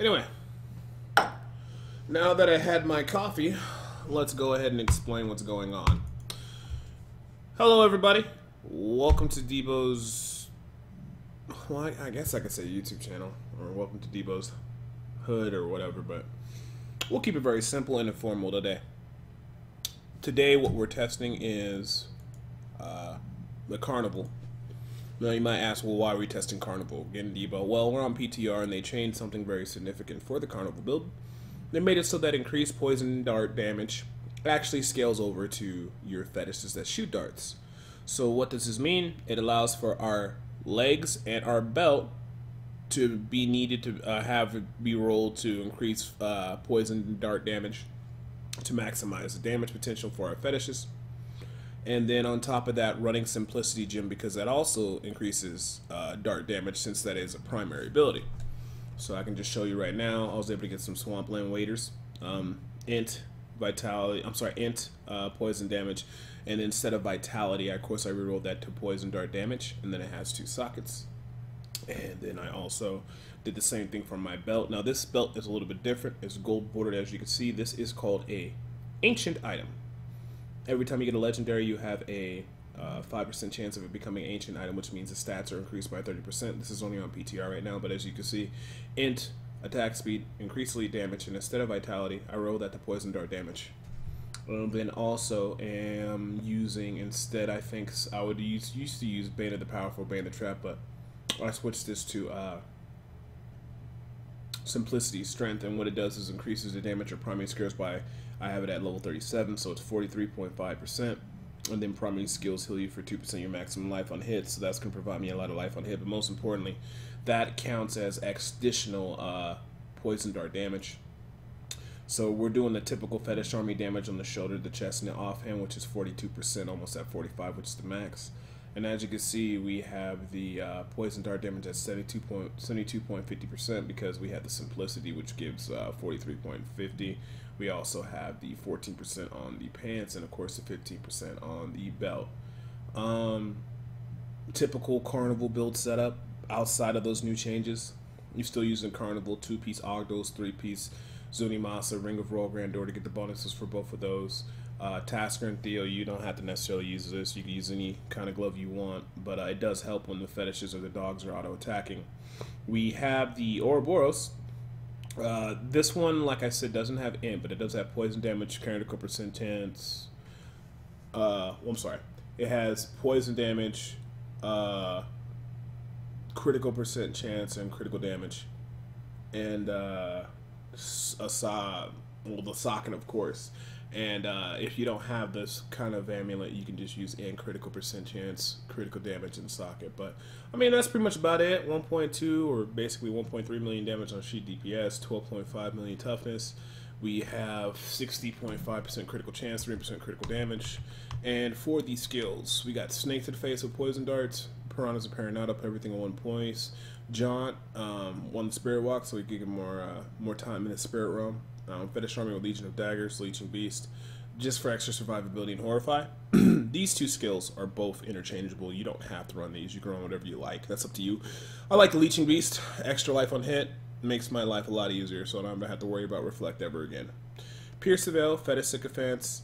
Anyway, now that I had my coffee, let's go ahead and explain what's going on. Hello, everybody. Welcome to Debo's, well, I guess I could say YouTube channel, or welcome to Debo's hood or whatever, but we'll keep it very simple and informal today. Today, what we're testing is the Carnival. Now, you might ask, well, why are we testing Carnival again, Debo? Well, we're on PTR, and they changed something very significant for the Carnival build. They made it so that increased poison dart damage actually scales over to your fetishes that shoot darts. So what does this mean? It allows for our legs and our belt to be needed to be rolled to increase poison dart damage to maximize the damage potential for our fetishes. And then on top of that, running Simplicity Gym, because that also increases dart damage since that is a primary ability. So I can just show you right now, I was able to get some Swampland Waders, int poison damage, and instead of Vitality, of course I rerolled that to poison dart damage, and then it has 2 sockets. And then I also did the same thing for my belt. Now this belt is a little bit different. It's gold bordered, as you can see. This is called a ancient item. Every time you get a legendary, you have a 5% chance of it becoming an ancient item, which means the stats are increased by 30%. This is only on PTR right now, but as you can see, int, attack speed, increased lead damage, and instead of vitality, I rolled that to poison dart damage. Then also am using, instead, I think I would used to use Bane of the Powerful, Bane of the Trap, but I switched this to Simplicity Strength, and what it does is increases the damage of primary skills by, I have it at level 37, so it's 43.5%, and then primary skills heal you for 2% of your maximum life on hit, so that's going to provide me a lot of life on hit, but most importantly, that counts as additional poison dart damage. So we're doing the typical Fetish Army damage on the shoulder, the chest, and the offhand, which is 42%, almost at 45, which is the max. And as you can see, we have the poison dart damage at 72.50% because we have the Simplicity, which gives 43.50. We also have the 14% on the pants, and of course the 15% on the belt. Typical Carnival build setup. Outside of those new changes, you're still using Carnival 2-piece Ogdos, 3-piece Zunimasa, Ring of Royal Grandeur to get the bonuses for both of those. Tasker and Theo, you don't have to necessarily use this. You can use any kind of glove you want, but it does help when the fetishes or the dogs are auto-attacking. We have the Ouroboros. This one, like I said, doesn't have int, but it does have poison damage, critical percent chance. I'm sorry. It has poison damage, critical percent chance, and critical damage. And the socket, of course. And if you don't have this kind of amulet, you can just use in critical percent chance, critical damage, and socket. But I mean, that's pretty much about it. 1.2 or basically 1.3 million damage on sheet DPS, 12.5 million toughness. We have 60.5% critical chance, 3% critical damage. And for the skills, we got Snake to the Face with poison darts, Piranhas and Paranaught up everything on 1 point. Jaunt, one Spirit Walk, so we can get more time in the Spirit Realm. Fetish Army with Legion of Daggers, Leeching Beast, just for extra survivability and Horrify. These 2 skills are both interchangeable. You don't have to run these. You can run whatever you like. That's up to you. I like the Leeching Beast. Extra life on hit makes my life a lot easier, so I don't have to worry about Reflect ever again. Pierce the Veil, Fetish Sycophants.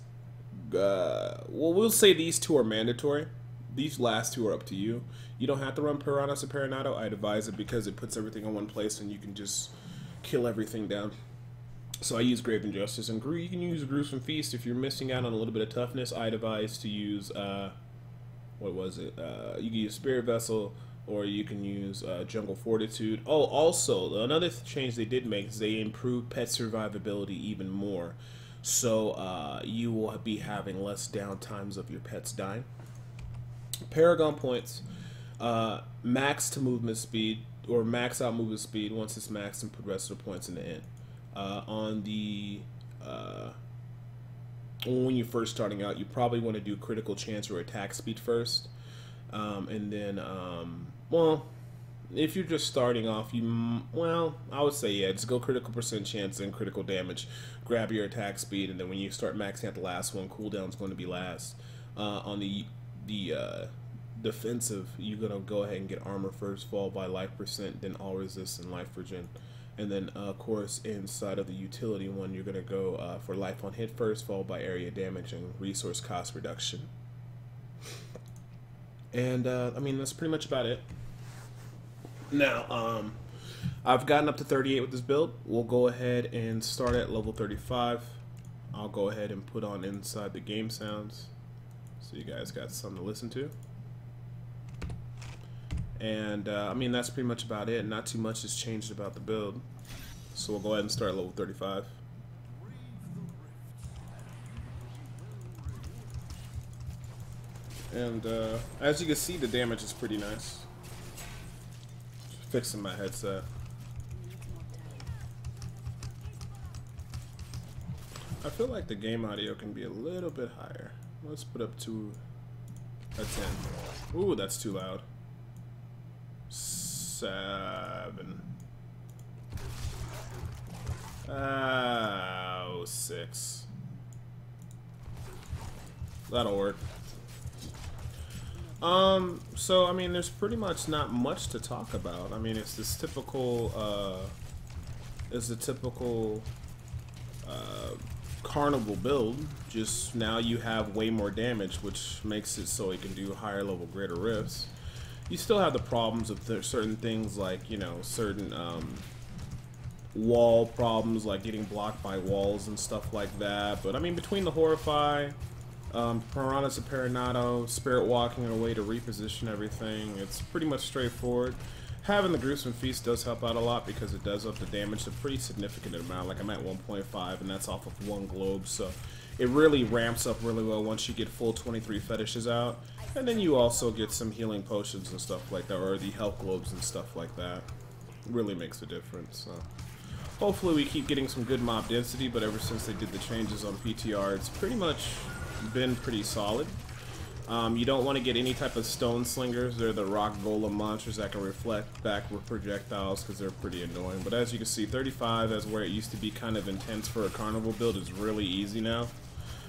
Well, we'll say these 2 are mandatory. These last 2 are up to you. You don't have to run Piranhas or Paranaught. I'd advise it because it puts everything in one place and you can just kill everything down. So I use Grave Injustice, and you can use Gruesome Feast if you're missing out on a little bit of toughness. I advise to use, what was it? You can use Spirit Vessel, or you can use Jungle Fortitude. Oh, also, another change they did make is they improved pet survivability even more. So you will be having less downtimes of your pets dying. Paragon points, max to movement speed, or max out movement speed once it's maxed, and put rest of the points in the end. When you're first starting out, you probably want to do critical chance or attack speed first, and then well, if you're just starting off, I would say just go critical percent chance and critical damage, grab your attack speed, and then when you start maxing out the last one, cooldown is going to be last. On the defensive, you're gonna go ahead and get armor first, followed by life percent, then all resist and life regen. And then, of course, inside of the utility one, you're going to go for life on hit first, followed by area damage and resource cost reduction. And, I mean, that's pretty much about it. Now, I've gotten up to 38 with this build. We'll go ahead and start at level 35. I'll go ahead and put on inside the game sounds so you guys got something to listen to. And I mean, that's pretty much about it. Not too much has changed about the build. So we'll go ahead and start at level 35. And as you can see, the damage is pretty nice. Fixing my headset. I feel like the game audio can be a little bit higher. Let's put up to a 10. Ooh, that's too loud. 7. Oh, 6. That'll work. So I mean, there's pretty much not much to talk about. I mean, it's this typical, carnival build. Just now you have way more damage, which makes it so it can do higher level greater rifts. You still have the problems of certain things like, you know, certain wall problems, like getting blocked by walls and stuff like that. But I mean, between the Horrify, Piranha's Imperanado, Spirit Walking in a way to reposition everything, it's pretty much straightforward. Having the Gruesome Feast does help out a lot because it does up the damage a pretty significant amount. Like I'm at 1.5 and that's off of 1 globe, so it really ramps up really well once you get full 23 fetishes out. And then you also get some healing potions and stuff like that, or the health globes and stuff like that. It really makes a difference. So hopefully we keep getting some good mob density, but ever since they did the changes on PTR, it's pretty much been pretty solid. You don't want to get any type of stone slingers. They're the rock golem monsters that can reflect back with projectiles because they're pretty annoying. But as you can see, 35, as where it used to be kind of intense for a carnival build, is really easy now,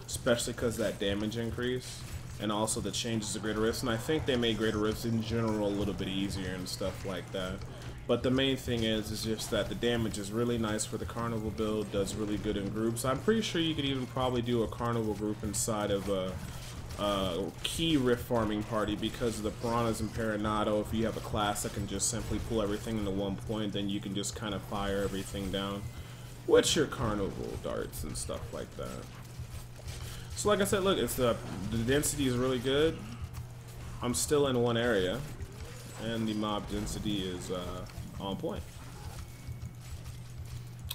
especially because that damage increase and also the changes to greater rifts. And I think they made greater rifts in general a little bit easier and stuff like that. But the main thing is just that the damage is really nice for the carnival build, does really good in groups. I'm pretty sure you could even probably do a carnival group inside of a key rift farming party because of the Piranhas and Imperanado. If you have a class that can just simply pull everything into one point, then you can just kind of fire everything down with your carnival darts and stuff like that. So like I said, look, it's the density is really good. I'm still in one area, and the mob density is on point.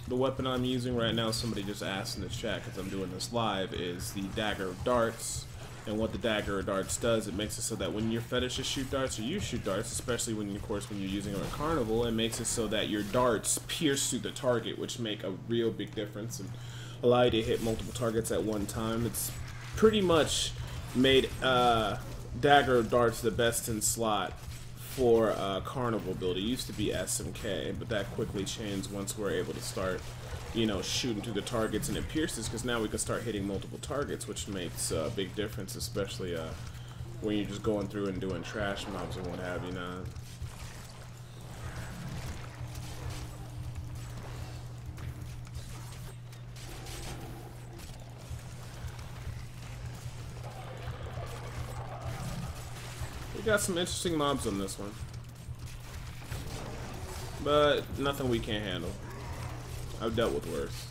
The weapon I'm using right now, somebody just asked in the chat because I'm doing this live, is the Dagger of Darts. And what the Dagger of Darts does, it makes it so that when your fetishes shoot darts, or you shoot darts, especially when, of course, when you're using it on Carnival, it makes it so that your darts pierce through the target, which make a real big difference and allow you to hit multiple targets at one time. It's pretty much made Dagger of Darts the best in slot for Carnival build. It used to be SMK, but that quickly changed once we're able to start, you know, shooting through the targets and it pierces, because now we can start hitting multiple targets, which makes a big difference, especially when you're just going through and doing trash mobs and what have you now. We got some interesting mobs on this one, but nothing we can't handle. I've dealt with worse.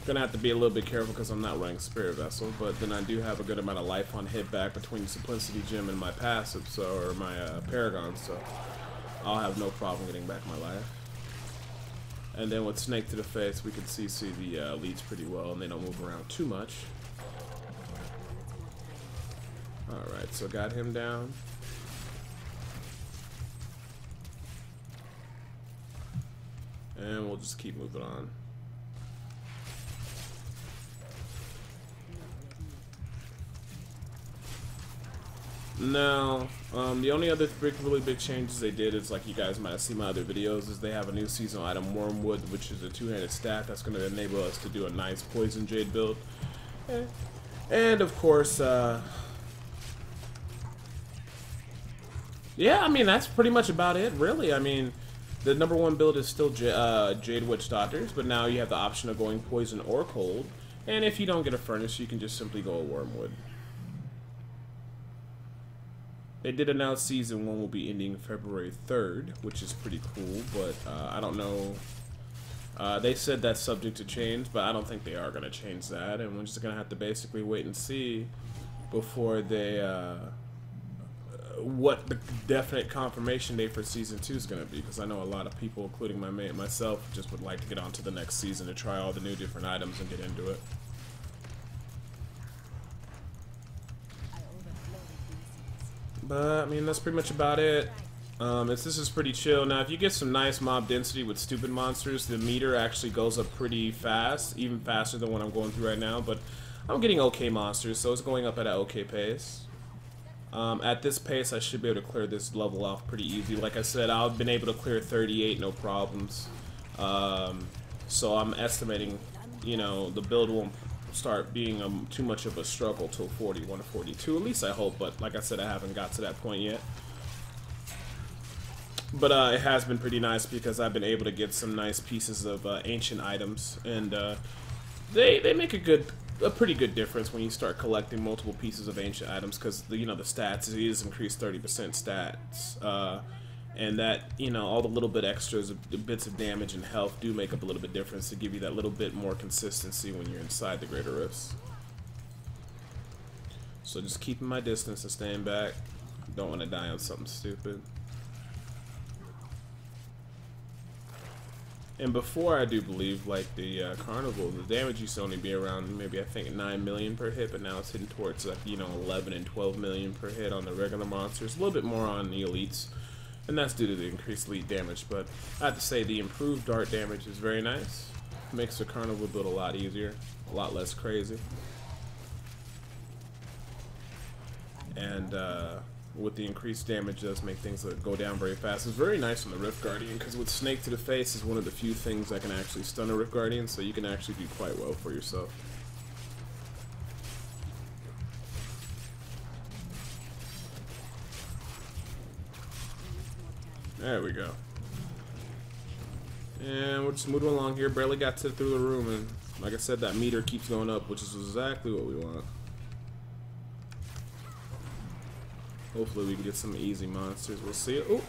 Gonna have to be a little bit careful because I'm not running Spirit Vessel, but then I do have a good amount of life on hit back between Simplicity Gem and my passive, so, or my Paragon, so I'll have no problem getting back my life. And then with Snake to the Face, we can CC the leads pretty well, and they don't move around too much. Alright, so got him down. And we'll just keep moving on. Now, the only other really big changes they did is, like you guys might have seen my other videos, is they have a new seasonal item, Wormwood, which is a 2-handed staff that's going to enable us to do a nice Poison Jade build. And of course, Yeah, I mean, that's pretty much about it, really. I mean, the number one build is still Jade Witch Doctors, but now you have the option of going Poison or Cold. And if you don't get a Furnace, you can just simply go a Wormwood. They did announce Season 1 will be ending February 3rd, which is pretty cool, but I don't know. They said that's subject to change, but I don't think they are going to change that, and we're just going to have to basically wait and see before they, what the definite confirmation date for Season 2 is going to be, because I know a lot of people, including myself, just would like to get on to the next season to try all the new different items and get into it. But, I mean, that's pretty much about it. This is pretty chill. Now, if you get some nice mob density with stupid monsters, the meter actually goes up pretty fast, even faster than what I'm going through right now. But I'm getting okay monsters, so it's going up at an okay pace. At this pace, I should be able to clear this level off pretty easy. Like I said, I've been able to clear 38, no problems. So I'm estimating, you know, the build won't start being too much of a struggle till 41 or 42. At least I hope, but like I said, I haven't got to that point yet. But it has been pretty nice because I've been able to get some nice pieces of ancient items, and they make a pretty good difference when you start collecting multiple pieces of ancient items, because you know the stats is increased 30% stats, and that, you know, all the little bit extras, the bits of damage and health do make up a little bit difference to give you that little bit more consistency when you're inside the Greater Rifts. So just keeping my distance and staying back. Don't want to die on something stupid. And before, I do believe, like the Carnival, the damage used to only be around maybe, I think, 9 million per hit, but now it's hitting towards, like, you know, 11 and 12 million per hit on the regular monsters, a little bit more on the elites, and that's due to the increased elite damage. But I have to say, the improved dart damage is very nice. Makes the Carnival build a lot easier, a lot less crazy. And with the increased damage, does make things go down very fast. It's very nice on the Rift Guardian, because with Snake to the face is one of the few things that can actually stun a Rift Guardian, so you can actually do quite well for yourself. There we go. And we're just moving along here. Barely got through the room, and like I said, that meter keeps going up, which is exactly what we want. Hopefully we can get some easy monsters. We'll see. Oop!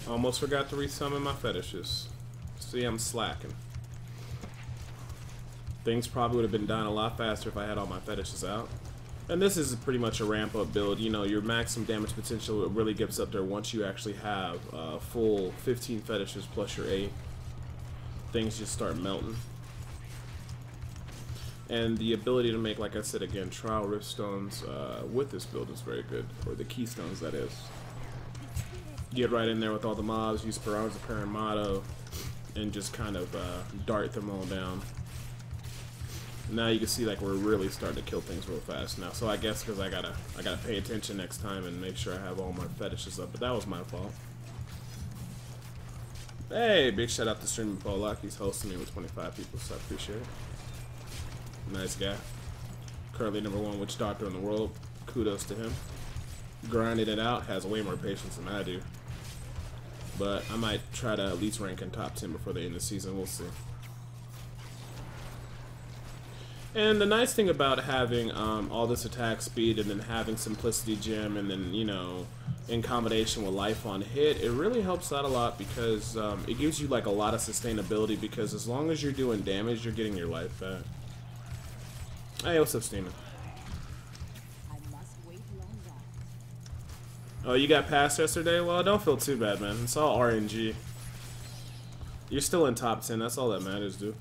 Almost forgot to resummon my fetishes. See, I'm slacking. Things probably would have been done a lot faster if I had all my fetishes out. And this is pretty much a ramp up build. You know, your maximum damage potential really gets up there once you actually have full 15 fetishes plus your 8. Things just start melting. And the ability to make, like I said again, trial rift stones with this build is very good, or the keystones, that is. Get right in there with all the mobs, use Speranza Paramotto, and just kind of dart them all down. Now you can see, like, we're really starting to kill things real fast now. So I guess because I gotta pay attention next time and make sure I have all my fetishes up. But that was my fault. Hey, big shout out to Streaming Pollock. He's hosting me with 25 people, so I appreciate it. Nice guy. Currently #1 witch doctor in the world. Kudos to him. Grinding it out, has way more patience than I do. But I might try to at least rank in top 10 before the end of the season. We'll see. And the nice thing about having all this attack speed and then having Simplicity Gem and then, you know, in combination with Life on Hit, it really helps out a lot because it gives you, like, a lot of sustainability, because as long as you're doing damage, you're getting your life back. Hey, what's up, Steamin'? Oh, you got passed yesterday? Well, don't feel too bad, man. It's all RNG. You're still in top 10. That's all that matters, dude.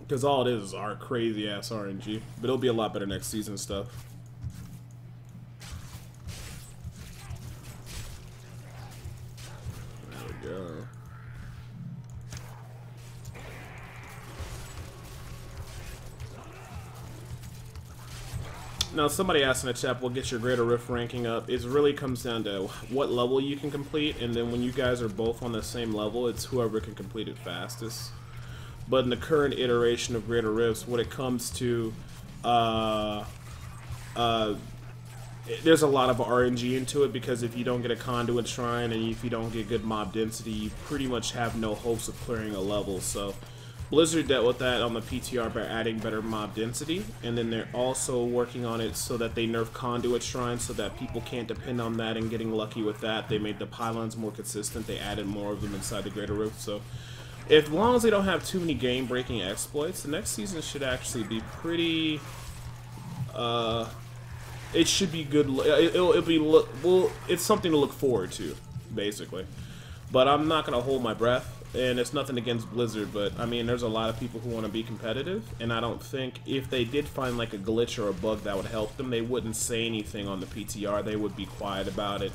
Because all it is our crazy-ass RNG. But it'll be a lot better next season stuff. There we go. Now, somebody asked in the chat, we'll get your Greater Rift ranking up. It really comes down to what level you can complete, and then when you guys are both on the same level, it's whoever can complete it fastest. But in the current iteration of Greater Rifts, when it comes to there's a lot of RNG into it, because if you don't get a conduit shrine and if you don't get good mob density, you pretty much have no hopes of clearing a level. So Blizzard dealt with that on the PTR by adding better mob density, and then they're also working on it so that they nerf conduit shrines so that people can't depend on that and getting lucky with that. They made the pylons more consistent. They added more of them inside the Greater Rift. So as long as they don't have too many game-breaking exploits, the next season should actually be pretty... it should be good. It'll be well. It's something to look forward to, basically. But I'm not gonna hold my breath, and it's nothing against Blizzard. But I mean, there's a lot of people who want to be competitive, and I don't think if they did find like a glitch or a bug that would help them, they wouldn't say anything on the PTR. They would be quiet about it,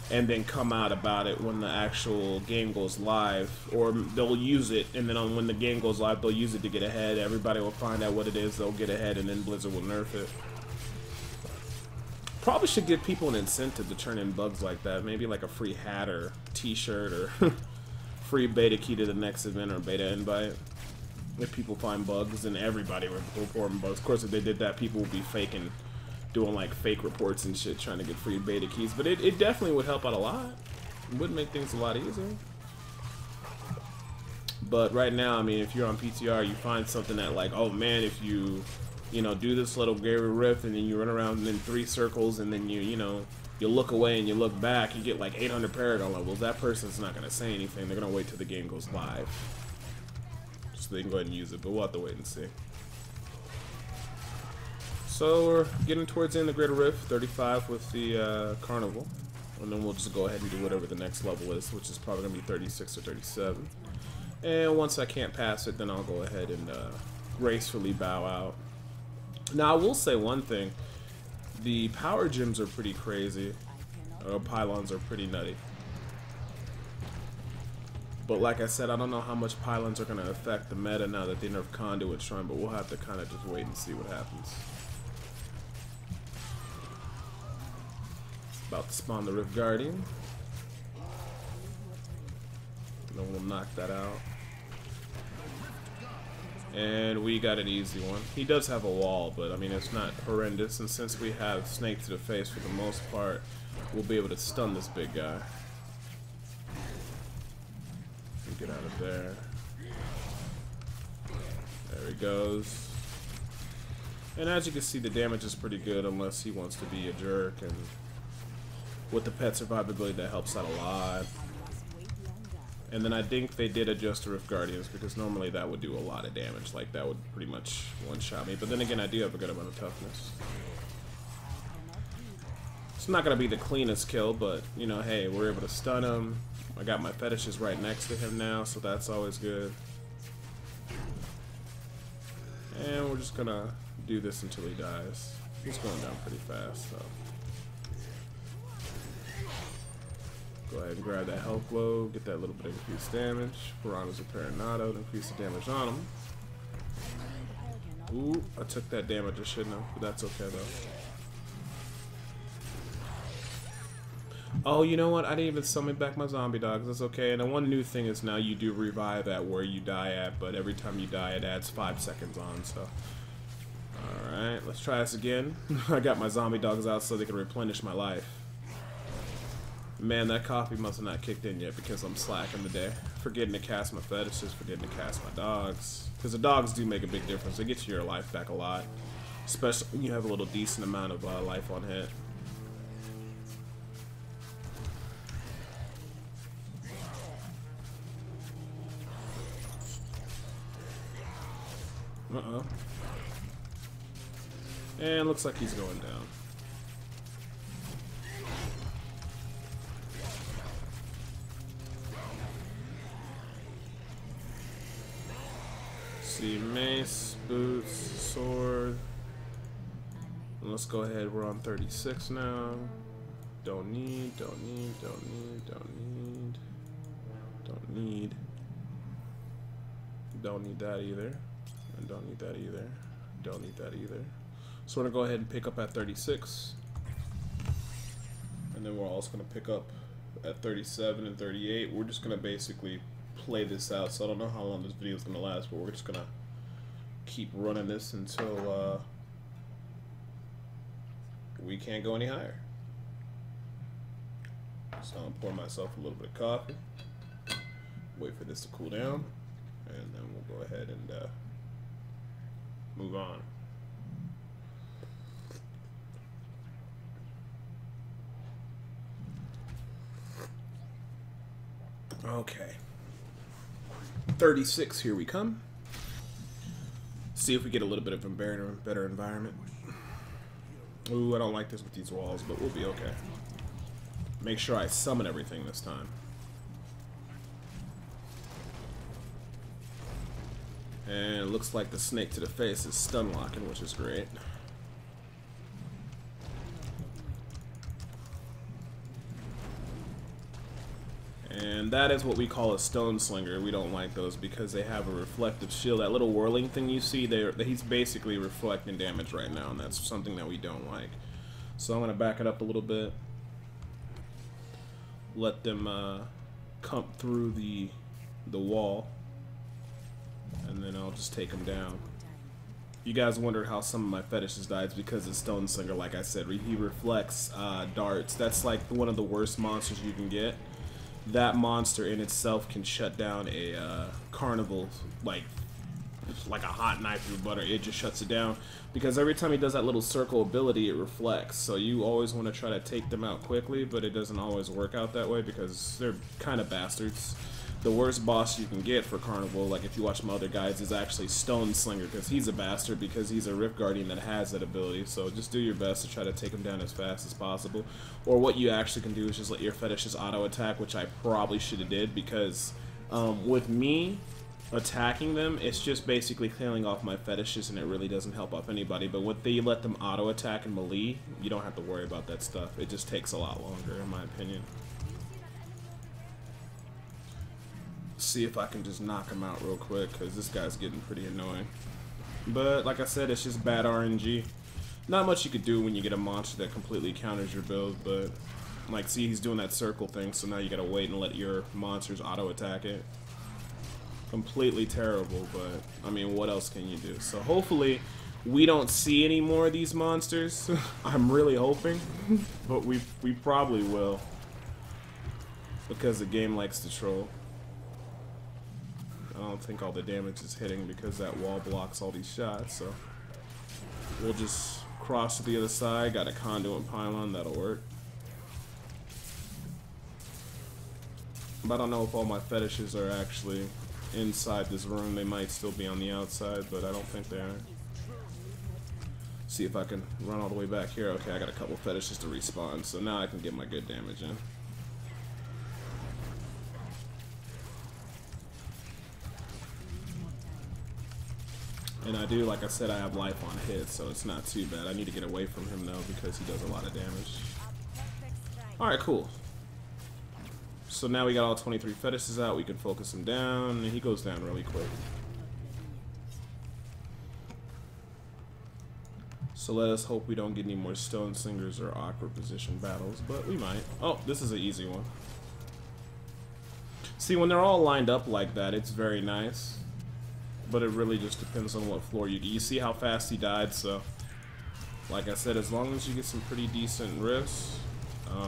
and then come out about it when the actual game goes live, or they'll use it, and then when the game goes live, they'll use it to get ahead. Everybody will find out what it is. They'll get ahead, and then Blizzard will nerf it. Probably should give people an incentive to turn in bugs like that. Maybe like a free hat or t-shirt or free beta key to the next event or beta invite. If people find bugs, and everybody would report bugs. Of course, if they did that, people would be faking, doing like fake reports and shit, trying to get free beta keys. But it definitely would help out a lot. It would make things a lot easier. But right now, I mean, if you're on PTR, you find something that like, oh man, if you know, do this little Greater Rift, and then you run around in 3 circles, and then you look away and you look back, you get like 800 Paragon levels. That person's not going to say anything. They're going to wait till the game goes live, so they can go ahead and use it, but we'll have to wait and see. So we're getting towards the end of the Greater Rift, 35 with the Carnival, and then we'll just go ahead and do whatever the next level is, which is probably going to be 36 or 37. And once I can't pass it, then I'll go ahead and gracefully bow out. Now, I will say one thing. The power gems are pretty crazy. Pylons are pretty nutty. But like I said, I don't know how much pylons are going to affect the meta now that they nerf Conduit Shrine, but we'll have to kind of just wait and see what happens. About to spawn the Rift Guardian. And then we'll knock that out. And we got an easy one. He does have a wall, but I mean, it's not horrendous. And since we have Snake to the face for the most part, we'll be able to stun this big guy. Get out of there. There he goes. And as you can see, the damage is pretty good unless he wants to be a jerk. And with the pet survivability, that helps out a lot. And then I think they did adjust the Rift Guardians, because normally that would do a lot of damage. Like, that would pretty much one-shot me. But then again, I do have a good amount of toughness. It's not going to be the cleanest kill, but, you know, hey, we're able to stun him. I got my fetishes right next to him now, so that's always good. And we're just going to do this until he dies. He's going down pretty fast, so. Go ahead and grab that health glow, get that little bit of increased damage. Piranha's repairing auto to increase the damage on him. Ooh, I took that damage, I shouldn't have, but that's okay though. Oh, you know what? I didn't even summon back my zombie dogs. That's okay. And the one new thing is now you do revive at where you die at, but every time you die it adds 5 seconds on, so. Alright, let's try this again. I got my zombie dogs out so they can replenish my life. Man, that coffee must have not kicked in yet because I'm slacking today. Forgetting to cast my fetishes, forgetting to cast my dogs. Because the dogs do make a big difference. They get you your life back a lot. Especially when you have a little decent amount of life on hit. Uh-oh. And looks like he's going down. See, mace, boots, sword. And let's go ahead, we're on 36 now. Don't need. Don't need. that either. And don't need that either. Don't need that either. So we're gonna go ahead and pick up at 36. And then we're also gonna pick up at 37 and 38. We're just gonna basically play this out, so I don't know how long this video is gonna last, but we're just gonna keep running this until we can't go any higher. So I'll pour myself a little bit of coffee. Wait for this to cool down, and then we'll go ahead and move on. Okay. 36, here we come. See if we get a little bit of a better environment. Ooh, I don't like this with these walls, but we'll be okay. Make sure I summon everything this time. And it looks like the snake to the face is stun locking, which is great. And that is what we call a stone slinger. We don't like those because they have a reflective shield. That little whirling thing you see there, he's basically reflecting damage right now, and that's something that we don't like. So I'm going to back it up a little bit. Let them come through the wall. And then I'll just take them down. You guys wondered how some of my fetishes died. It's because the Stone Slinger, like I said, he reflects darts. That's like one of the worst monsters you can get. That monster in itself can shut down a carnival like a hot knife through butter. It just shuts it down because every time he does that little circle ability, it reflects. So you always want to try to take them out quickly, but it doesn't always work out that way because they're kind of bastards. The worst boss you can get for Carnival, like if you watch my other guides, is actually Stone Slinger because he's a bastard because he's a Rift Guardian that has that ability. So just do your best to try to take him down as fast as possible. Or what you actually can do is just let your fetishes auto attack, which I probably should have did because with me attacking them, it's just basically clearing off my fetishes and it really doesn't help off anybody. But when they let them auto attack and melee, you don't have to worry about that stuff. It just takes a lot longer in my opinion. See if I can just knock him out real quick because this guy's getting pretty annoying. But like I said, it's just bad RNG. Not much you could do when you get a monster that completely counters your build, but like see, he's doing that circle thing, so now you gotta wait and let your monsters auto attack it. Completely terrible, but I mean, what else can you do? So hopefully we don't see any more of these monsters. I'm really hoping, but we probably will because the game likes to troll. I don't think all the damage is hitting because that wall blocks all these shots, so we'll just cross to the other side. Got a conduit pylon, that'll work. But I don't know if all my fetishes are actually inside this room. They might still be on the outside, but I don't think they are. See if I can run all the way back here. Okay, I got a couple fetishes to respawn, so now I can get my good damage in. And I do, like I said, I have life on hit, so it's not too bad. I need to get away from him, though, because he does a lot of damage. Alright, cool. So now we got all 23 fetishes out. We can focus him down, and he goes down really quick. So let us hope we don't get any more Stone Slingers or awkward position battles, but we might. Oh, this is an easy one. See, when they're all lined up like that, it's very nice. But it really just depends on what floor you get. You see how fast he died, so like I said, as long as you get some pretty decent rifts,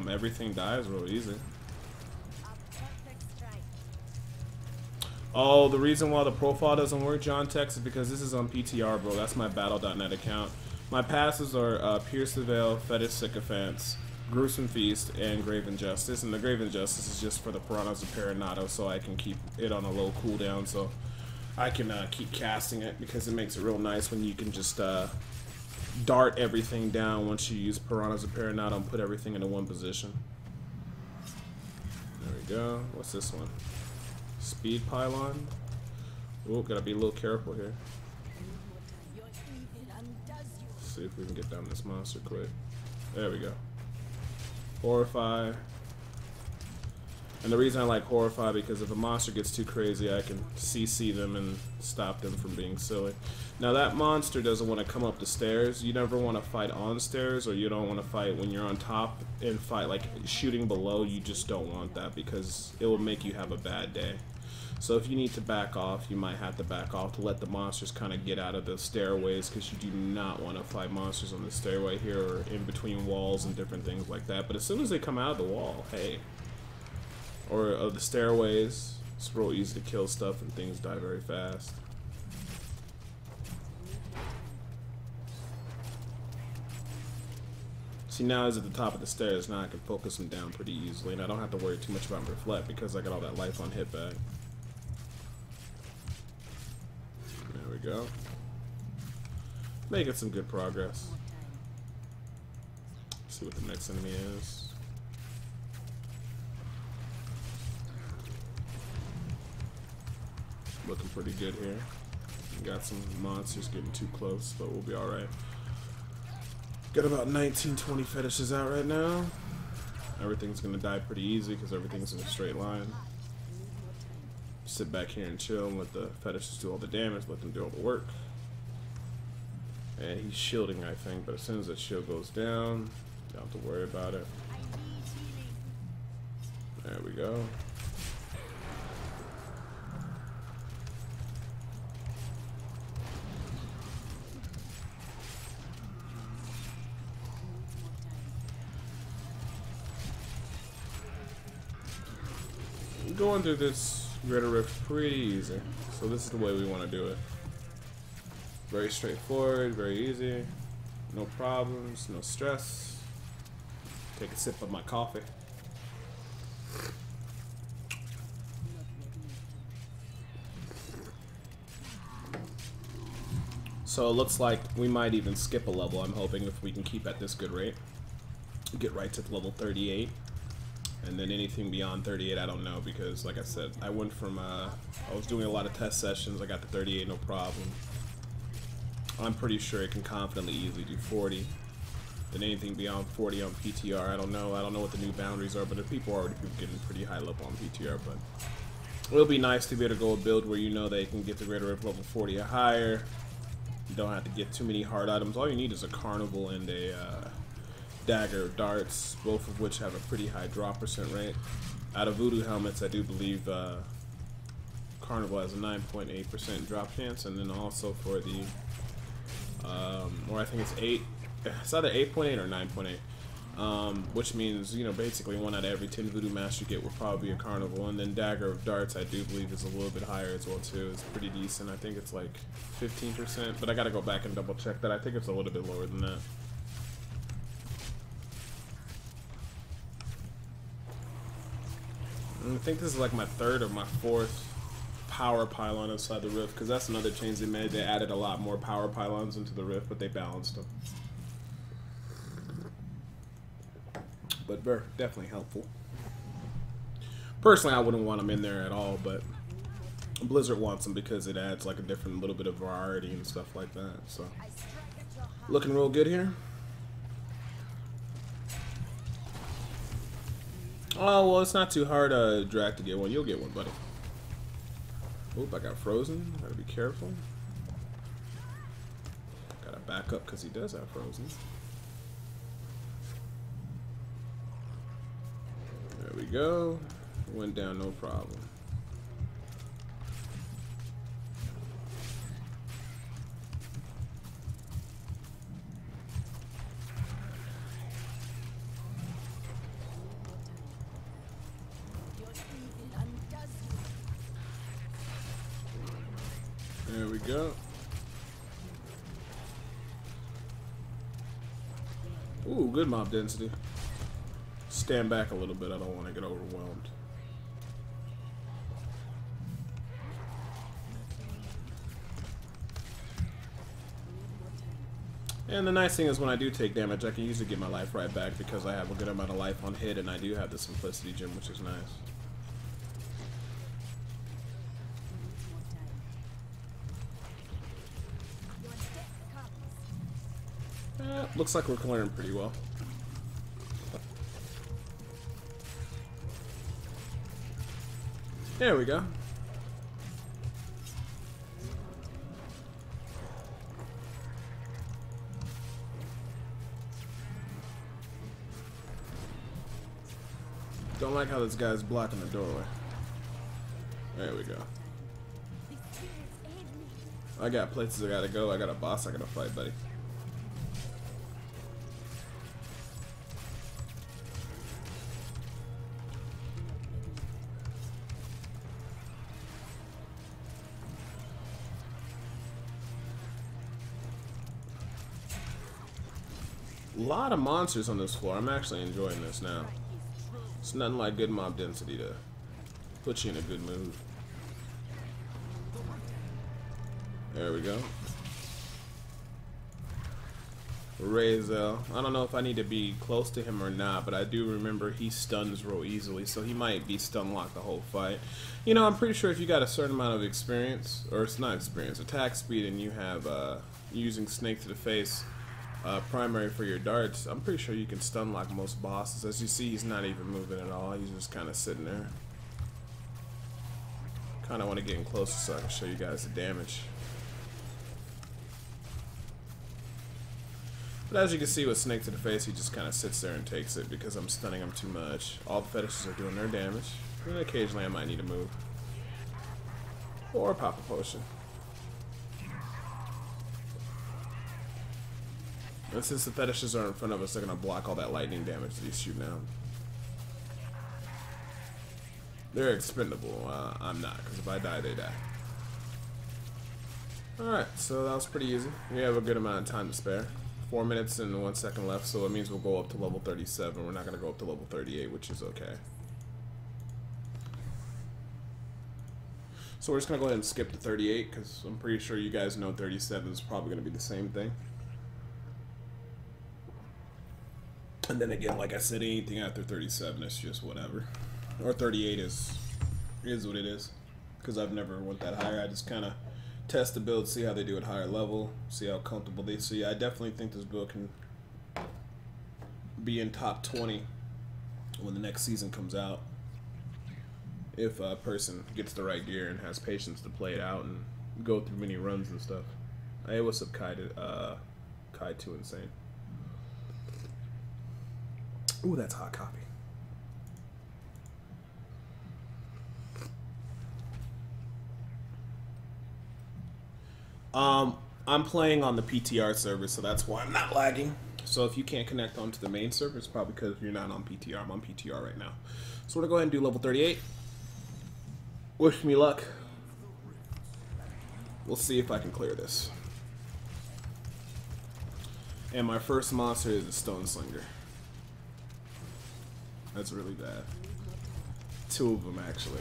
everything dies real easy. Oh, the reason why the profile doesn't work, John Tex, is because this is on P.T.R, bro. That's my Battle.net account. My passes are Pierce the Veil, Fetish Sycophants, Gruesome Feast, and Grave Injustice. And the Grave Injustice is just for the Piranhas of Paranato, so I can keep it on a low cooldown, so I can keep casting it because it makes it real nice when you can just dart everything down once you use Piranhas of Paranato and put everything into one position. There we go. What's this one? Speed Pylon. Oh, gotta be a little careful here. Let's see if we can get down this monster quick. There we go. Horrify. And the reason I like Horrify, because if a monster gets too crazy, I can CC them and stop them from being silly. Now that monster doesn't want to come up the stairs. You never want to fight on stairs, or you don't want to fight when you're on top and fight like shooting below. You just don't want that because it will make you have a bad day. So if you need to back off, you might have to back off to let the monsters kind of get out of the stairways, because you do not want to fight monsters on the stairway here or in between walls and different things like that. But as soon as they come out of the wall, hey, or the stairways, it's real easy to kill stuff and things die very fast. See, now he's at the top of the stairs. Now I can focus him down pretty easily, and I don't have to worry too much about reflect because I got all that life on hit back. There we go. Making some good progress. Let's see what the next enemy is. Looking pretty good here. We got some monsters getting too close, but we'll be alright. Got about 19-20 fetishes out right now. Everything's gonna die pretty easy because everything's in a straight line. Sit back here and chill and let the fetishes do all the damage, let them do all the work. And he's shielding, I think, but as soon as that shield goes down, you don't have to worry about it. There we go. Going through this Greater Rift pretty easy, so this is the way we want to do it. Very straightforward, very easy, no problems, no stress. Take a sip of my coffee. So it looks like we might even skip a level, I'm hoping, if we can keep at this good rate. Get right to level 38. And then anything beyond 38, I don't know, because like I said, I went from, I was doing a lot of test sessions, I got to 38, no problem. I'm pretty sure it can confidently easily do 40. Then anything beyond 40 on PTR, I don't know what the new boundaries are, but if people are already getting pretty high level on PTR, but it'll be nice to be able to go a build where you know they can get the Greater Rift level 40 or higher. You don't have to get too many hard items. All you need is a Carnival and a, dagger of darts, both of which have a pretty high drop percent rate. Out of voodoo helmets, I do believe Carnival has a 9.8% drop chance, and then also for the, or I think it's 8, it's either 8.8 or 9.8, which means, you know, basically 1 out of every 10 voodoo masks you get will probably be a Carnival, and then dagger of darts I do believe is a little bit higher as well too. It's pretty decent. I think it's like 15%, but I gotta go back and double check that. I think it's a little bit lower than that. I think this is like my 3rd or my 4th power pylon inside the Rift, because that's another change they made. They added a lot more power pylons into the Rift, but they balanced them. But very definitely helpful. Personally, I wouldn't want them in there at all, but Blizzard wants them because it adds like a different little bit of variety and stuff like that. So, looking real good here. Oh, well, it's not too hard drag to get one. You'll get one, buddy. Oop, I got frozen. Gotta be careful. Gotta back up because he does have frozen. There we go. Went down, no problem. There we go. Ooh, good mob density. Stand back a little bit. I don't want to get overwhelmed. And the nice thing is when I do take damage, I can usually get my life right back because I have a good amount of life on hit, and I do have the Simplicity Gem, which is nice. Looks like we're clearing pretty well. There we go. Don't like how this guy's blocking the doorway. There we go. I got places I gotta go. I got a boss I gotta fight, buddy. A lot of monsters on this floor. I'm actually enjoying this now. It's nothing like good mob density to put you in a good mood. There we go. Razel. I don't know if I need to be close to him or not, but I do remember he stuns real easily, so he might be stun locked the whole fight. You know, I'm pretty sure if you got a certain amount of experience, or it's not experience, attack speed, and you have using snake to the face primary for your darts, I'm pretty sure you can stun lock most bosses. As you see, he's not even moving at all. He's just kind of sitting there. Kind of want to get in closer so I can show you guys the damage. But as you can see with snake to the face, he just kind of sits there and takes it because I'm stunning him too much. All the fetishes are doing their damage. And occasionally I might need to move. Or pop a potion. And since the fetishes are in front of us, they're going to block all that lightning damage that he's shooting out. They're expendable. I'm not, because if I die, they die. Alright, so that was pretty easy. We have a good amount of time to spare. 4 minutes and 1 second left, so it means we'll go up to level 37. We're not going to go up to level 38, which is okay. So we're just going to go ahead and skip to 38, because I'm pretty sure you guys know 37 is probably going to be the same thing. And then again, like I said, anything after 37 is just whatever. Or 38 is what it is. Because I've never went that higher. I just kind of test the build, see how they do at higher level, see how comfortable they see. I definitely think this build can be in top 20 when the next season comes out. If a person gets the right gear and has patience to play it out and go through many runs and stuff. Hey, what's up, Kai 2 Insane? Ooh, that's hot coffee. I'm playing on the P.T.R server, so that's why I'm not lagging. So if you can't connect onto the main server, it's probably because you're not on P.T.R. I'm on P.T.R right now. So we're gonna go ahead and do level 38. Wish me luck. We'll see if I can clear this. And my first monster is a Stone Slinger. That's really bad. 2 of them, actually.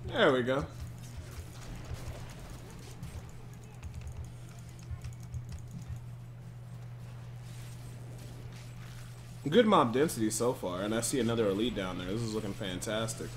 There we go. Good mob density so far, and I see another elite down there. This is looking fantastic.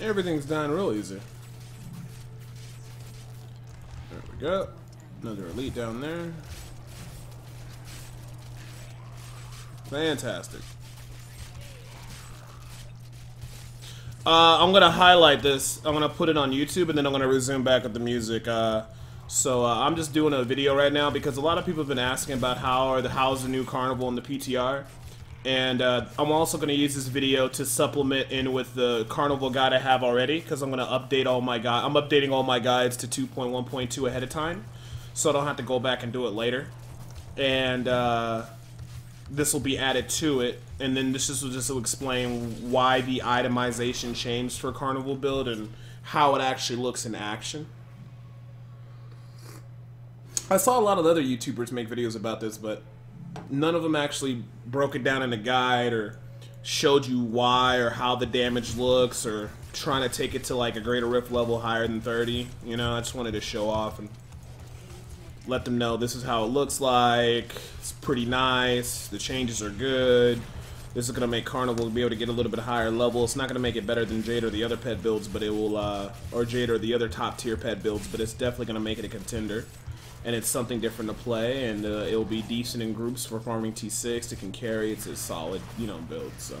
Everything's done real easy. There we go. Another elite down there. Fantastic. I'm gonna highlight this. I'm gonna put it on YouTube, and then I'm gonna resume back with the music. I'm just doing a video right now because a lot of people have been asking about how's the new carnival in the P.T.R. And I'm also going to use this video to supplement in with the Carnival guide I have already, because I'm going to update all my guides. I'm updating all my guides to 2.1.2 ahead of time, so I don't have to go back and do it later. And this will be added to it, and then this will just explain why the itemization changed for Carnival build and how it actually looks in action. I saw a lot of other YouTubers make videos about this, but none of them actually broke it down in a guide or showed you why or how the damage looks or trying to take it to like a greater rift level higher than 30. You know, I just wanted to show off and let them know this is how it looks like. It's pretty nice. The changes are good. This is going to make Carnival be able to get a little bit higher level. It's not going to make it better than Jade or the other pet builds, but it will, or Jade or the other top tier pet builds, but it's definitely going to make it a contender. And it's something different to play, and it'll be decent in groups for farming T6. It can carry. It's a solid, you know, build. So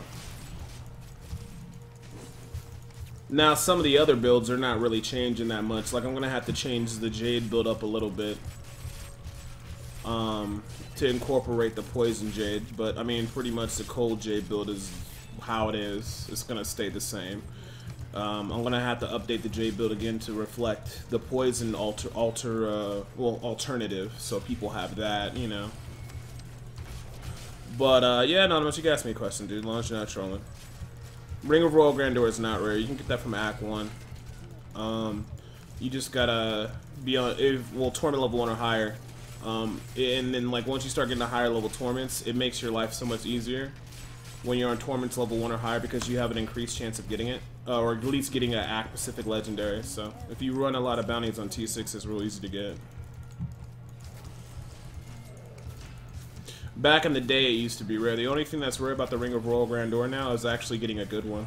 now some of the other builds are not really changing that much. Like I'm gonna have to change the Jade build up a little bit to incorporate the Poison Jade. But I mean, pretty much the Cold Jade build is how it is. It's gonna stay the same. I'm gonna have to update the Jade build again to reflect the Poison alternative, so people have that, you know. But yeah, Anonymous, you can ask me a question, dude. As long as you're not trolling. Ring of Royal Grandeur is not rare. You can get that from Act 1. You just gotta be on tournament level 1 or higher. And then like once you start getting to higher level tournaments, it makes your life so much easier when you're on tournaments level 1 or higher, because you have an increased chance of getting it, or at least getting an Act Pacific Legendary. So if you run a lot of bounties on T6, it's real easy to get. Back in the day, it used to be rare. The only thing that's rare about the Ring of Royal Grandeur now is actually getting a good one.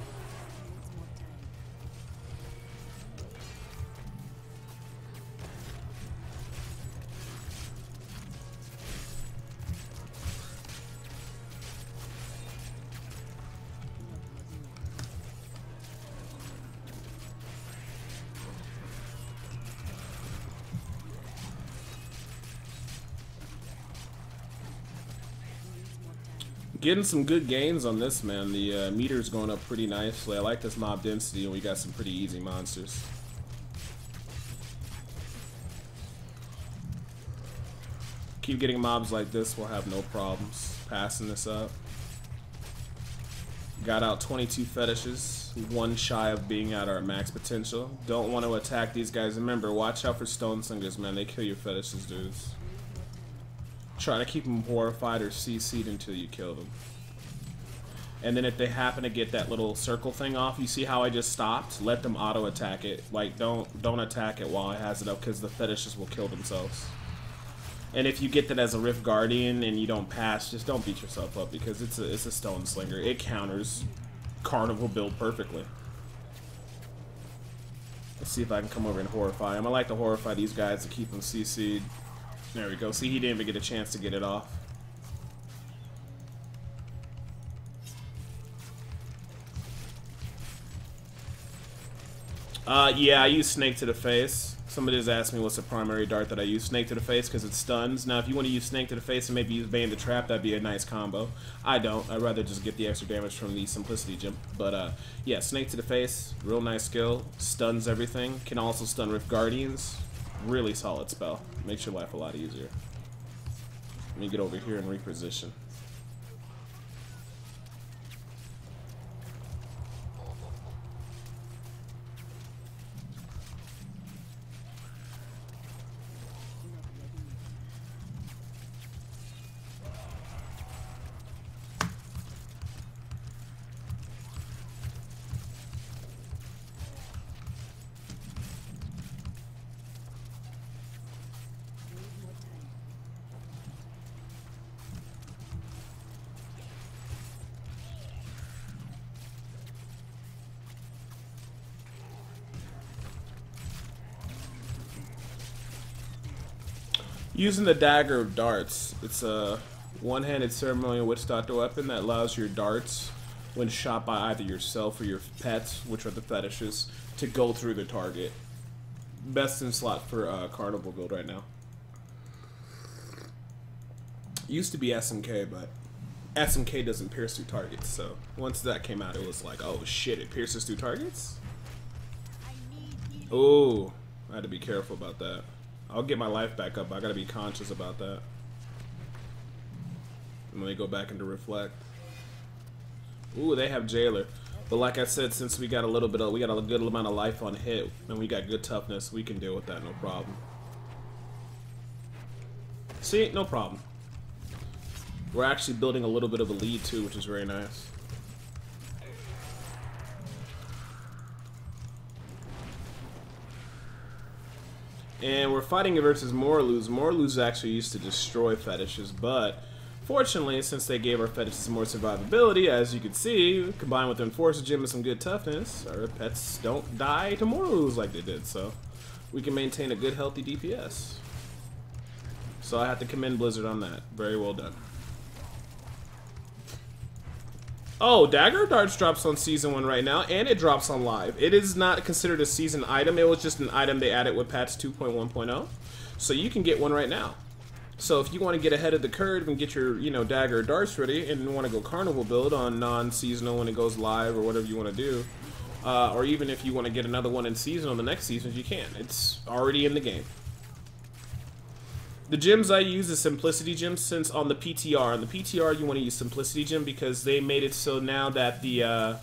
Getting some good gains on this, man. The meter's going up pretty nicely. I like this mob density, and we got some pretty easy monsters. Keep getting mobs like this, we'll have no problems passing this up. Got out 22 fetishes, 1 shy of being at our max potential. Don't want to attack these guys. Remember, watch out for Stone Singers, man. They kill your fetishes, dudes. Try to keep them horrified or CC'd until you kill them. And then if they happen to get that little circle thing off, you see how I just stopped? Let them auto attack it. Like don't attack it while it has it up, because the fetishes will kill themselves. And if you get that as a Rift Guardian and you don't pass, just don't beat yourself up, because it's a Stone Slinger. It counters Carnival build perfectly. Let's see if I can come over and horrify him. I like to horrify these guys to keep them CC'd. There we go. See, he didn't even get a chance to get it off. Yeah, I use Snake to the face. Somebody just asked me what's the primary dart that I use. Snake to the face because it stuns. Now, if you want to use Snake to the face and maybe use Bane to trap, that'd be a nice combo. I don't. I'd rather just get the extra damage from the Simplicity Gem. But, yeah, Snake to the face. Real nice skill. Stuns everything. Can also stun Rift Guardians. Really solid spell. Makes your life a lot easier. Let me get over here and reposition. Using the Dagger of Darts, it's a one-handed ceremonial witch doctor weapon that allows your darts, when shot by either yourself or your pets, which are the fetishes, to go through the target. Best in slot for Carnival build right now. Used to be SMK, but SMK doesn't pierce through targets. So once that came out, it was like, oh shit, it pierces through targets? Oh, I had to be careful about that. I'll get my life back up. I gotta be conscious about that. And let me go back into reflect. Ooh, they have jailer. But like I said, since we got a little bit of, we got a good amount of life on hit, and we got good toughness, we can deal with that, no problem. See, no problem. We're actually building a little bit of a lead too, which is very nice. And we're fighting versus Morlus. Morlus actually used to destroy fetishes, but fortunately, since they gave our fetishes more survivability, as you can see, combined with Enforcer Gym and some good toughness, our pets don't die to Morlus like they did, so we can maintain a good, healthy DPS. So I have to commend Blizzard on that. Very well done. Oh, Dagger Darts drops on Season 1 right now, and it drops on Live. It is not considered a season item. It was just an item they added with patch 2.1.0. So you can get one right now. So if you want to get ahead of the curve and get your, you know, Dagger Darts ready and want to go Carnival build on non-seasonal when it goes live or whatever you want to do, or even if you want to get another one in season on the next season, you can. It's already in the game. The gems I use is Simplicity gems since on the PTR. On the PTR, you want to use Simplicity gem because they made it so now that the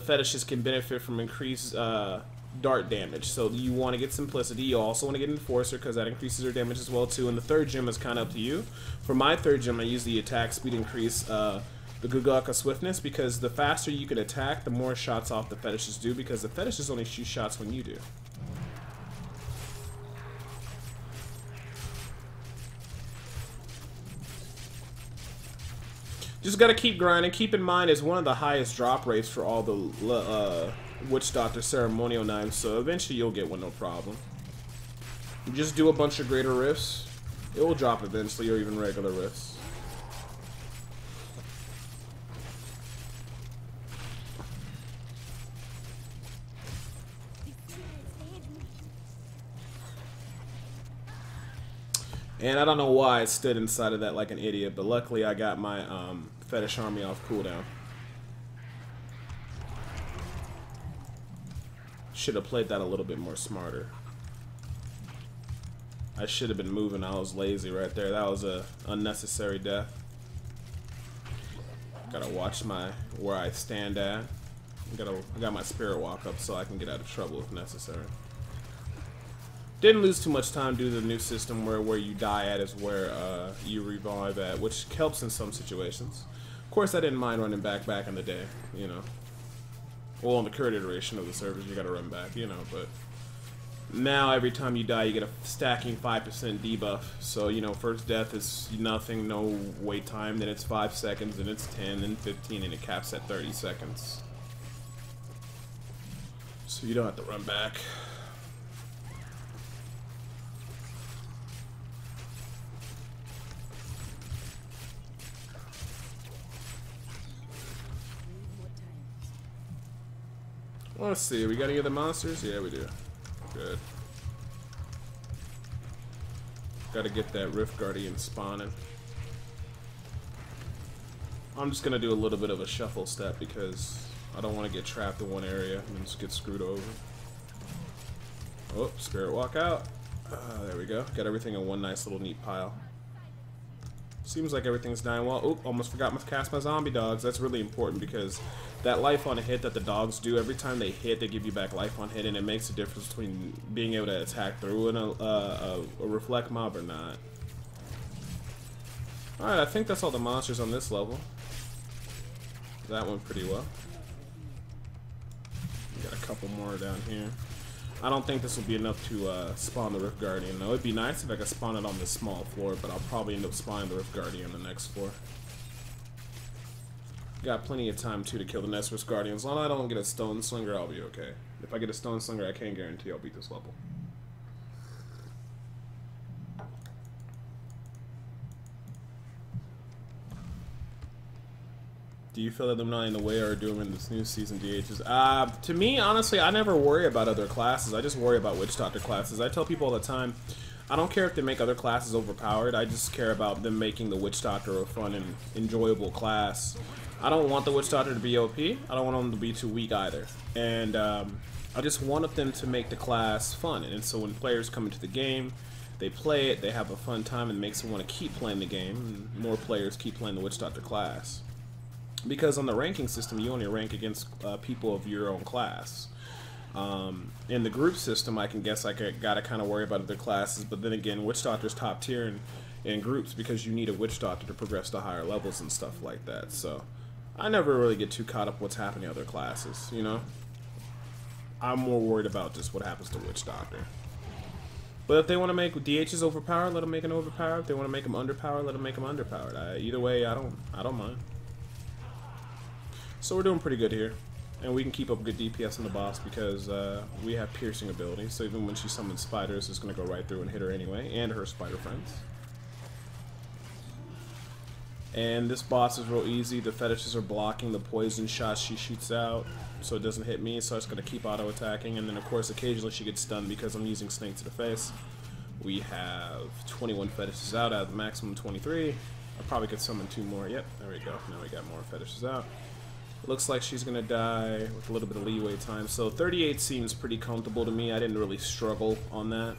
fetishes can benefit from increased dart damage. So you want to get Simplicity. You also want to get Enforcer because that increases their damage as well too. And the third gem is kind of up to you. For my third gem, I use the attack speed increase, the Gugaka Swiftness, because the faster you can attack, the more shots off the fetishes do, because the fetishes only shoot shots when you do. Just gotta keep grinding. Keep in mind, it's one of the highest drop rates for all the Witch Doctor ceremonial knives, so eventually you'll get one, no problem. You just do a bunch of greater rifts, it will drop eventually, or even regular rifts. And I don't know why I stood inside of that like an idiot, but luckily I got my fetish army off cooldown. Should have played that a little bit more smarter. I should have been moving. I was lazy right there. That was a unnecessary death. Gotta watch where I stand at. I got my spirit walk up so I can get out of trouble if necessary. Didn't lose too much time due to the new system where you die at is where you revive at, which helps in some situations. Of course, I didn't mind running back in the day, you know. Well, on the current iteration of the servers, you gotta run back, you know, but now every time you die, you get a stacking 5% debuff. So, you know, first death is nothing, no wait time, then it's 5 seconds, then it's 10, then 15, and it caps at 30 seconds. So you don't have to run back. Let's see, we got any other monsters? Yeah, we do. Good. Gotta get that Rift Guardian spawning. I'm just gonna do a little bit of a shuffle step because I don't want to get trapped in one area and just get screwed over. Oh, Spirit Walk out. There we go. Got everything in one nice little neat pile. Seems like everything's dying well. Oop, almost forgot to cast my zombie dogs. That's really important because that life on a hit that the dogs do, every time they hit, they give you back life on hit, and it makes a difference between being able to attack through a reflect mob or not. Alright, I think that's all the monsters on this level. That went pretty well. We got a couple more down here. I don't think this will be enough to spawn the Rift Guardian, though. It'd be nice if I could spawn it on this small floor, but I'll probably end up spawning the Rift Guardian on the next floor. Got plenty of time, too, to kill the next Rift Guardian. As long as I don't get a Stone Slinger, I'll be okay. If I get a Stone Slinger, I can't guarantee I'll beat this level. Do you feel that them not in the way or doing in this new season DHs? To me, honestly, I never worry about other classes. I just worry about Witch Doctor classes. I tell people all the time, I don't care if they make other classes overpowered. I just care about them making the Witch Doctor a fun and enjoyable class. I don't want the Witch Doctor to be OP. I don't want them to be too weak either. And I just wanted them to make the class fun. And so when players come into the game, they play it, they have a fun time, and it makes them want to keep playing the game. And more players keep playing the Witch Doctor class. Because on the ranking system, you only rank against people of your own class. In the group system, I can guess I gotta kind of worry about other classes, but then again, Witch Doctor's top tier in groups because you need a Witch Doctor to progress to higher levels and stuff like that. So I never really get too caught up what's happening in other classes, you know? I'm more worried about just what happens to Witch Doctor. But if they want to make DHs overpowered, let them make an overpowered. If they want to make them underpowered, let them make them underpowered. Either way, I don't mind. So we're doing pretty good here. And we can keep up good DPS on the boss because we have piercing ability. So even when she summons spiders, it's going to go right through and hit her anyway, and her spider friends. And this boss is real easy. The fetishes are blocking the poison shots she shoots out, so it doesn't hit me, so it's going to keep auto-attacking. And then, of course, occasionally she gets stunned because I'm using Snake to the face. We have 21 fetishes out of the maximum 23. I probably could summon 2 more. Yep, there we go. Now we got more fetishes out. Looks like she's gonna die with a little bit of leeway time. So 38 seems pretty comfortable to me. I didn't really struggle on that.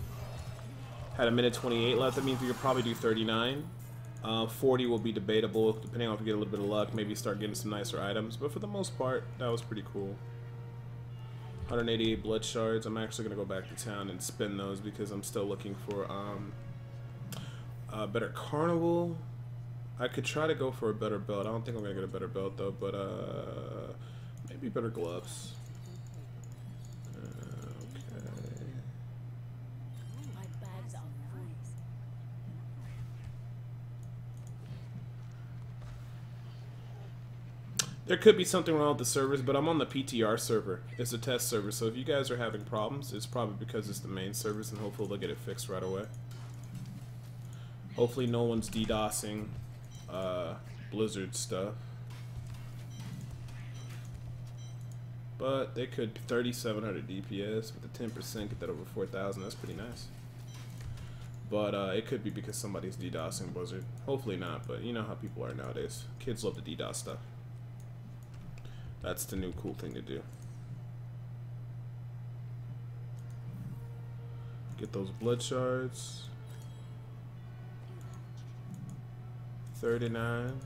Had a minute 28 left. That means we could probably do 39. 40 will be debatable, depending on if we get a little bit of luck. Maybe start getting some nicer items. But for the most part, that was pretty cool. 188 blood shards. I'm actually gonna go back to town and spend those because I'm still looking for a better carnival. I could try to go for a better belt. I don't think I'm gonna get a better belt though, but maybe better gloves. Okay. There could be something wrong with the servers, but I'm on the P.T.R server. It's a test server, so if you guys are having problems, it's probably because it's the main servers, and hopefully they'll get it fixed right away. Hopefully no one's DDoSing Blizzard stuff, but they could 3,700 DPS with a 10% get that over 4,000. That's pretty nice. But it could be because somebody's DDoSing Blizzard. Hopefully not, but you know how people are nowadays. Kids love to DDoS stuff. That's the new cool thing to do. Get those blood shards. 39.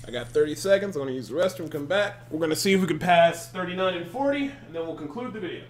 I got 30 seconds. I'm going to use the restroom, come back. We're going to see if we can pass 39 and 40, and then we'll conclude the video.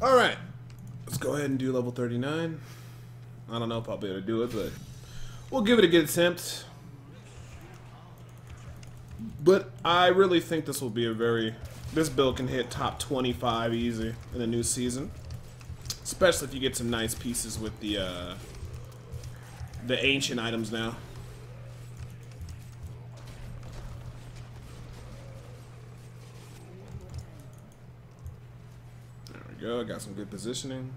Alright, let's go ahead and do level 39. I don't know if I'll be able to do it, but we'll give it a good attempt. But I really think this will be a very... This build can hit top 25 easy in the new season. Especially if you get some nice pieces with the ancient items now. There we go, I got some good positioning.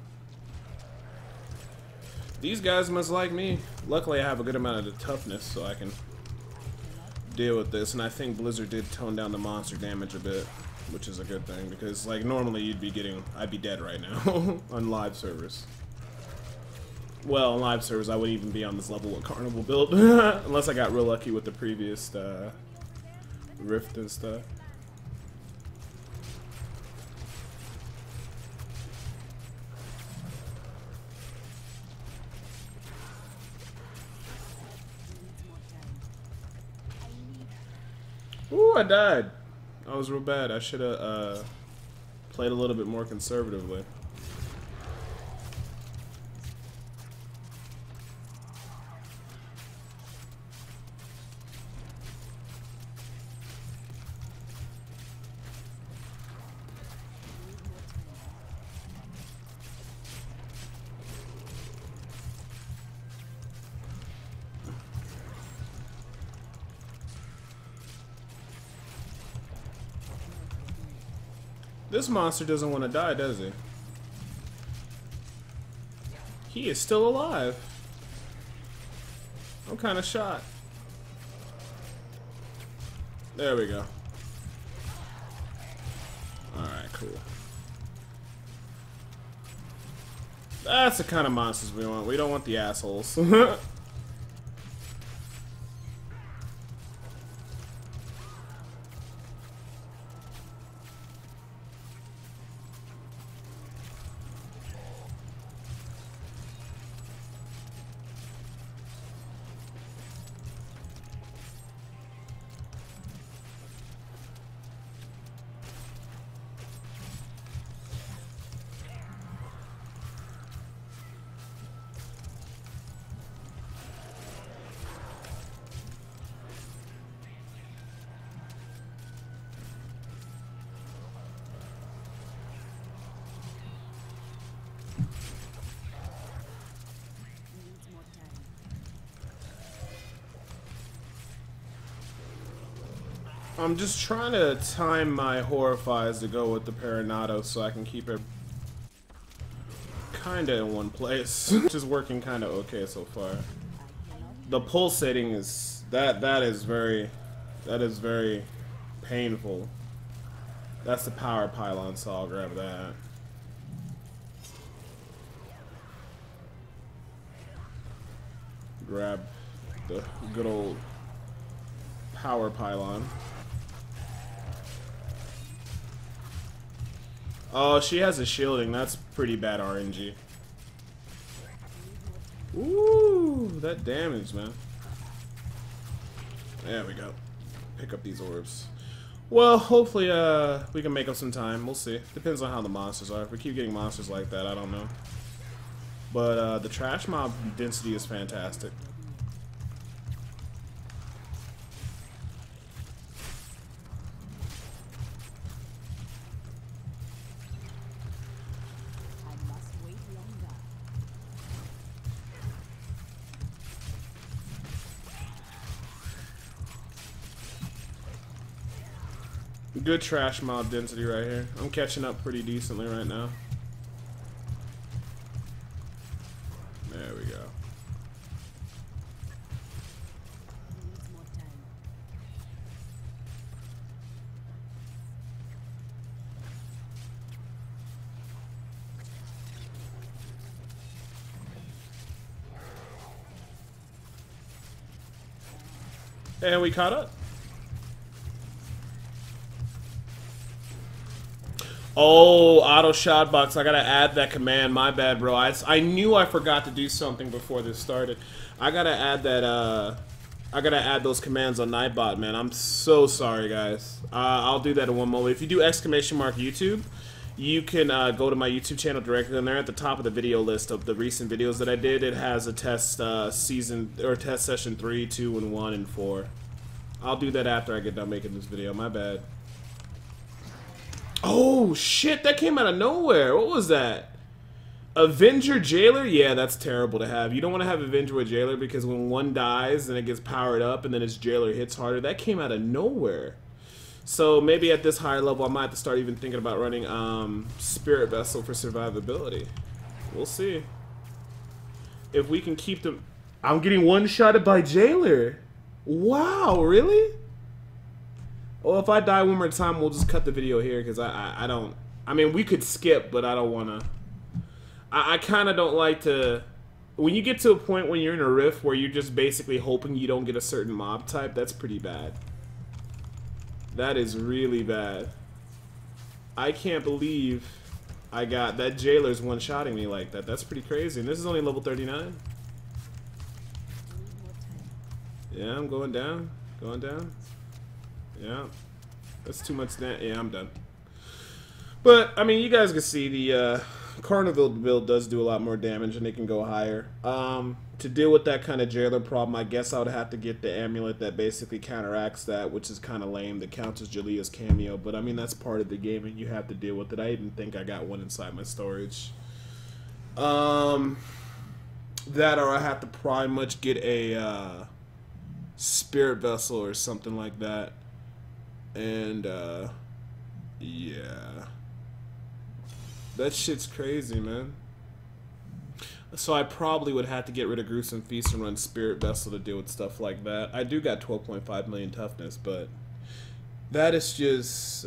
These guys must like me. Luckily I have a good amount of the toughness so I can deal with this, and I think Blizzard did tone down the monster damage a bit, which is a good thing, because like normally I'd be dead right now on live servers. Well, on live servers I wouldn't even be on this level with Carnival build unless I got real lucky with the previous Rift and stuff. Ooh, I died. I was real bad. I should have played a little bit more conservatively. This monster doesn't want to die, does he? He is still alive. I'm kind of shot. There we go. Alright, cool. That's the kind of monsters we want. We don't want the assholes. I'm just trying to time my Horrifies to go with the Paranado so I can keep it kinda in one place, which is working kinda okay so far. The pulsating is that is very painful. That's the power pylon, so I'll grab that. Grab the good old power pylon. Oh, she has a shielding. That's pretty bad RNG. Ooh, that damage, man. There we go. Pick up these orbs. Well, hopefully we can make up some time. We'll see. Depends on how the monsters are. If we keep getting monsters like that, I don't know. But the trash mob density is fantastic. Good trash mob density right here. I'm catching up pretty decently right now. There we go. And we caught up. Oh, auto shot box. I gotta add that command. My bad, bro. I knew I forgot to do something before this started. I gotta add that, I gotta add those commands on Nightbot, man. I'm so sorry, guys. I'll do that in one moment. If you do !YouTube, you can go to my YouTube channel directly, and there at the top of the video list of the recent videos that I did, it has a test season, or test session 3, 2, and 1, and 4. I'll do that after I get done making this video. My bad. Oh, shit. That came out of nowhere. What was that? Avenger Jailer? Yeah, that's terrible to have. You don't want to have Avenger or Jailer because when one dies, then it gets powered up, and then its Jailer hits harder. That came out of nowhere. So maybe at this higher level, I might have to start even thinking about running Spirit Vessel for survivability. We'll see. If we can keep them... I'm getting one-shotted by Jailer. Wow, really? Well, if I die one more time, we'll just cut the video here because I don't... I mean, we could skip, but I don't want to... I kind of don't like to... When you get to a point when you're in a rift where you're just basically hoping you don't get a certain mob type, that's pretty bad. That is really bad. I can't believe I got... That Jailer's one-shotting me like that. That's pretty crazy. And this is only level 39. Yeah, I'm going down. Going down. Yeah. That's too much... Yeah, I'm done. But, I mean, you guys can see the... Carnival build does do a lot more damage and it can go higher. To deal with that kind of Jailer problem, I guess I would have to get the amulet that basically counteracts that, which is kind of lame, that counts as Jalea's cameo. But I mean, that's part of the game and you have to deal with it. I even think I got one inside my storage. That or I have to pretty much get a Spirit Vessel or something like that. And yeah. That shit's crazy, man. So I probably would have to get rid of Gruesome Feast and run Spirit Vessel to deal with stuff like that. I do got 12.5 million toughness, but that is just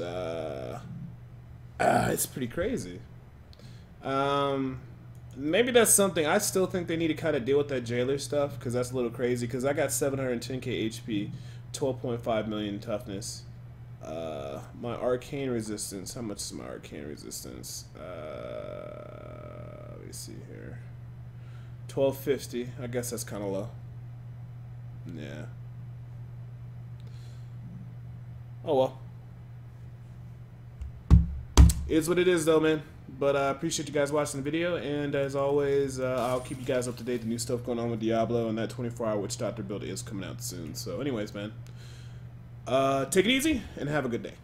it's pretty crazy. Maybe that's something. I still think they need to kind of deal with that Jailer stuff because that's a little crazy. Because I got 710k HP, 12.5 million toughness. My arcane resistance. How much is my arcane resistance? Let me see here. 1250. I guess that's kind of low. Yeah. Oh well. It is what it is, though, man. But I appreciate you guys watching the video, and as always, I'll keep you guys up to date. The new stuff going on with Diablo, and that 24-hour Witch Doctor build is coming out soon. So, anyways, man. Take it easy and have a good day.